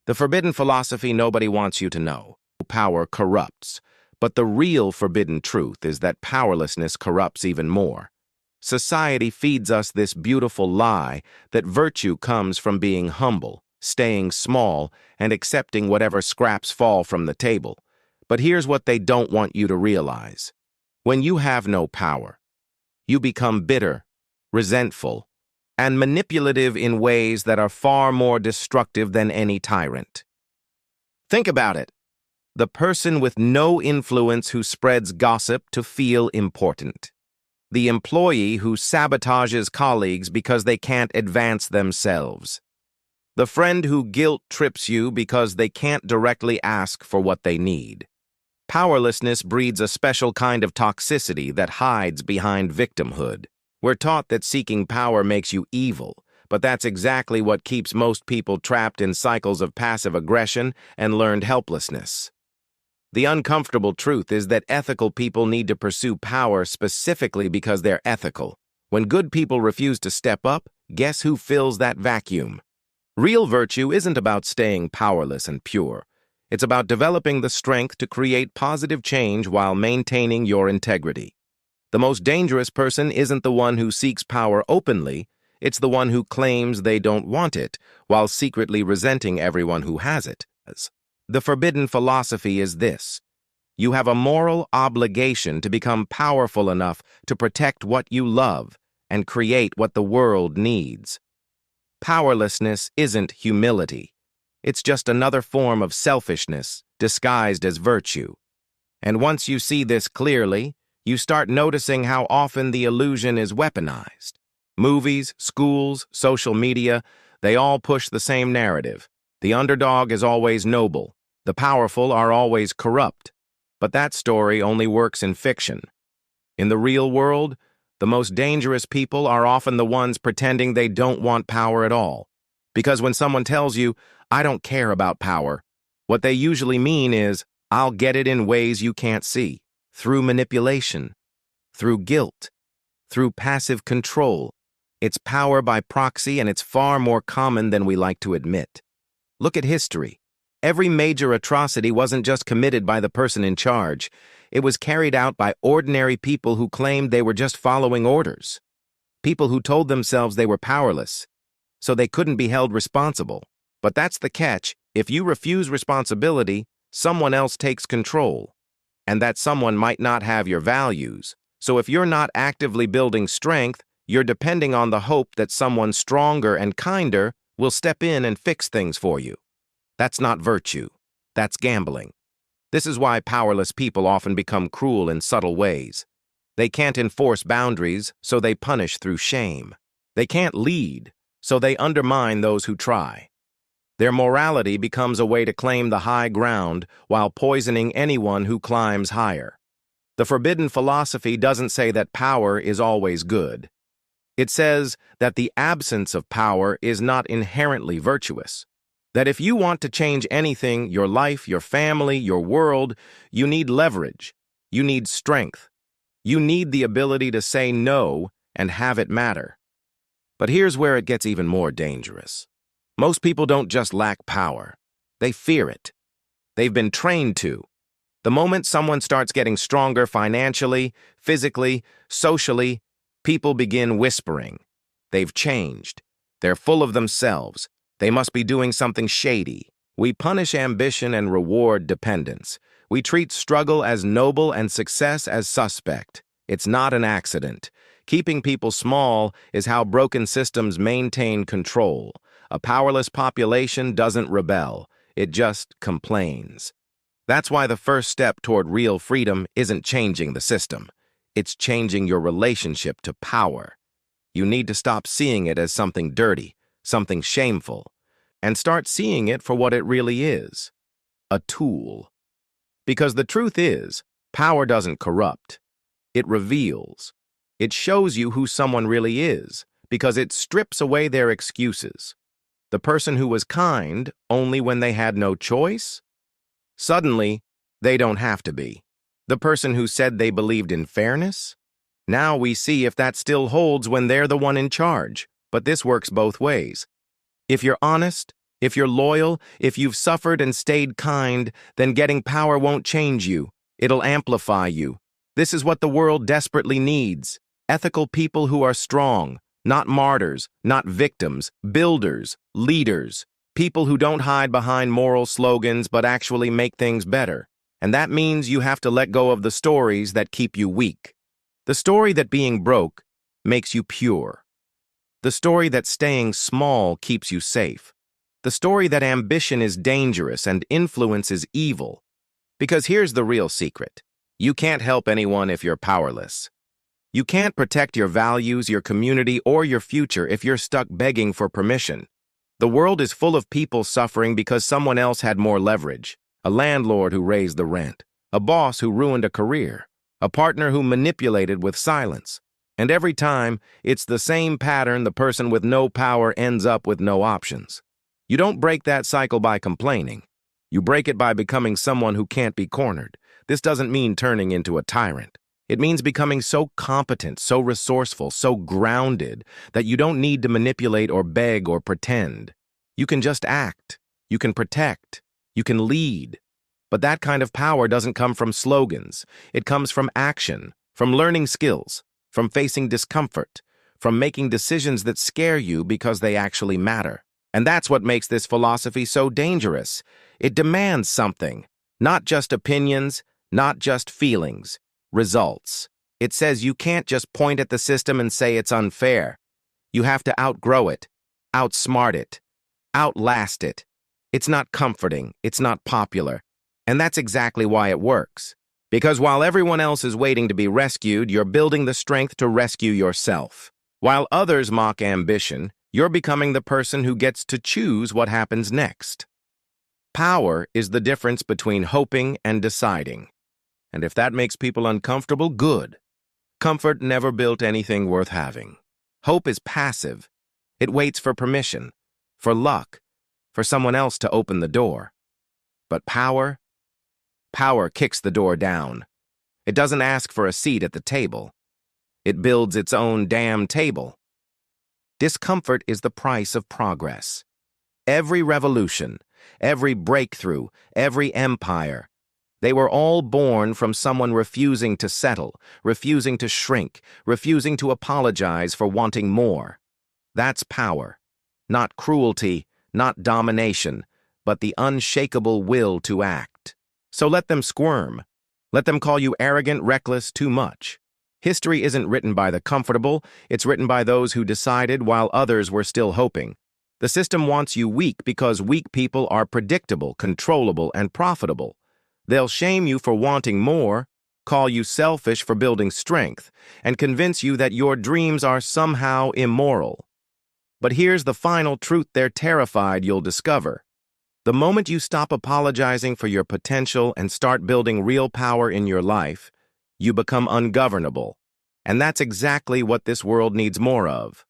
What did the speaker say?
The forbidden philosophy nobody wants you to know. Power corrupts. But the real forbidden truth is that powerlessness corrupts even more. Society feeds us this beautiful lie that virtue comes from being humble, staying small, and accepting whatever scraps fall from the table. But here's what they don't want you to realize. When you have no power, you become bitter, resentful, and manipulative in ways that are far more destructive than any tyrant. Think about it. The person with no influence who spreads gossip to feel important. The employee who sabotages colleagues because they can't advance themselves. The friend who guilt trips you because they can't directly ask for what they need. Powerlessness breeds a special kind of toxicity that hides behind victimhood. We're taught that seeking power makes you evil, but that's exactly what keeps most people trapped in cycles of passive aggression and learned helplessness. The uncomfortable truth is that ethical people need to pursue power specifically because they're ethical. When good people refuse to step up, guess who fills that vacuum? Real virtue isn't about staying powerless and pure. It's about developing the strength to create positive change while maintaining your integrity. The most dangerous person isn't the one who seeks power openly, it's the one who claims they don't want it while secretly resenting everyone who has it. The forbidden philosophy is this: you have a moral obligation to become powerful enough to protect what you love and create what the world needs. Powerlessness isn't humility. It's just another form of selfishness disguised as virtue. And once you see this clearly, you start noticing how often the illusion is weaponized. Movies, schools, social media, they all push the same narrative. The underdog is always noble. The powerful are always corrupt. But that story only works in fiction. In the real world, the most dangerous people are often the ones pretending they don't want power at all. Because when someone tells you, "I don't care about power," what they usually mean is, "I'll get it in ways you can't see, through manipulation, through guilt, through passive control." It's power by proxy, and it's far more common than we like to admit. Look at history. Every major atrocity wasn't just committed by the person in charge. It was carried out by ordinary people who claimed they were just following orders. People who told themselves they were powerless, so they couldn't be held responsible. But that's the catch. If you refuse responsibility, someone else takes control. And that someone might not have your values. So if you're not actively building strength, you're depending on the hope that someone stronger and kinder will step in and fix things for you. That's not virtue. That's gambling. This is why powerless people often become cruel in subtle ways. They can't enforce boundaries, so they punish through shame. They can't lead, so they undermine those who try. Their morality becomes a way to claim the high ground while poisoning anyone who climbs higher. The forbidden philosophy doesn't say that power is always good. It says that the absence of power is not inherently virtuous. That if you want to change anything, your life, your family, your world, you need leverage. You need strength. You need the ability to say no and have it matter. But here's where it gets even more dangerous. Most people don't just lack power. They fear it. They've been trained to. The moment someone starts getting stronger financially, physically, socially, people begin whispering. They've changed. They're full of themselves. They must be doing something shady. We punish ambition and reward dependence. We treat struggle as noble and success as suspect. It's not an accident. Keeping people small is how broken systems maintain control. A powerless population doesn't rebel. It just complains. That's why the first step toward real freedom isn't changing the system. It's changing your relationship to power. You need to stop seeing it as something dirty, something shameful, and start seeing it for what it really is: a tool. Because the truth is, power doesn't corrupt. It reveals. It shows you who someone really is, because it strips away their excuses. The person who was kind only when they had no choice? Suddenly, they don't have to be. The person who said they believed in fairness? Now we see if that still holds when they're the one in charge. But this works both ways. If you're honest, If you're loyal, if you've suffered and stayed kind, then getting power won't change you. It'll amplify you. This is what the world desperately needs. Ethical people who are strong, not martyrs, not victims, builders, leaders, people who don't hide behind moral slogans but actually make things better. And that means you have to let go of the stories that keep you weak. The story that being broke makes you pure. The story that staying small keeps you safe. The story that ambition is dangerous and influence is evil. Because here's the real secret. You can't help anyone if you're powerless. You can't protect your values, your community, or your future if you're stuck begging for permission. The world is full of people suffering because someone else had more leverage. A landlord who raised the rent. A boss who ruined a career. A partner who manipulated with silence. And every time, it's the same pattern. The person with no power ends up with no options. You don't break that cycle by complaining. You break it by becoming someone who can't be cornered. This doesn't mean turning into a tyrant. It means becoming so competent, so resourceful, so grounded that you don't need to manipulate or beg or pretend. You can just act. You can protect. You can lead. But that kind of power doesn't come from slogans. It comes from action, from learning skills, from facing discomfort, from making decisions that scare you because they actually matter. And that's what makes this philosophy so dangerous. It demands something, not just opinions, not just feelings, results. It says you can't just point at the system and say it's unfair. You have to outgrow it, outsmart it, outlast it. It's not comforting, it's not popular. And that's exactly why it works. Because while everyone else is waiting to be rescued, you're building the strength to rescue yourself. While others mock ambition, you're becoming the person who gets to choose what happens next. Power is the difference between hoping and deciding. And if that makes people uncomfortable, good. Comfort never built anything worth having. Hope is passive. It waits for permission, for luck, for someone else to open the door. But power kicks the door down. It doesn't ask for a seat at the table. It builds its own damn table. Discomfort is the price of progress. Every revolution, every breakthrough, every empire, they were all born from someone refusing to settle, refusing to shrink, refusing to apologize for wanting more. That's power. Not cruelty, not domination, but the unshakable will to act. So let them squirm. Let them call you arrogant, reckless, too much. History isn't written by the comfortable, it's written by those who decided while others were still hoping. The system wants you weak because weak people are predictable, controllable, and profitable. They'll shame you for wanting more, call you selfish for building strength, and convince you that your dreams are somehow immoral. But here's the final truth they're terrified you'll discover. The moment you stop apologizing for your potential and start building real power in your life, you become ungovernable. And that's exactly what this world needs more of.